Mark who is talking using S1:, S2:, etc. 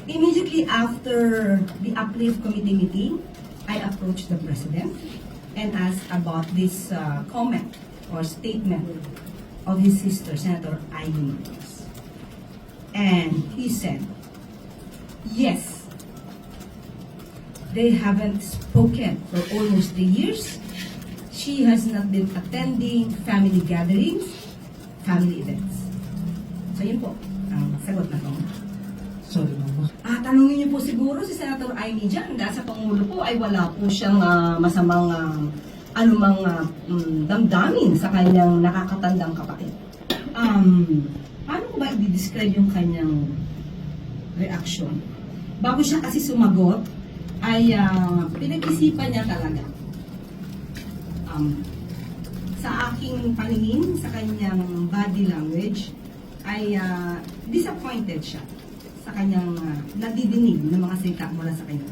S1: Immediately after the Uplift Committee meeting, I approached the President and asked about this comment or statement of his sister, Senator Amy Marcos. And he said, yes, they haven't spoken for almost 3 years. She has not been attending family gatherings, family events. So yun po ang sagot na to.
S2: Sorry, mama.
S1: Tanungin niyo po siguro si Senator Amy dyan, dahil sa Pangulo po ay wala po siyang masamang anumang damdamin sa kanyang nakakatandang kapatid. Paano ko ba i-describe yung kanyang reaction? Bago siya kasi sumagot, ay pinag-isipan niya talaga. Sa aking paningin, sa kanyang body language, ay disappointed siya sa kanyang nadidinig ng mga salita mula sa kanya.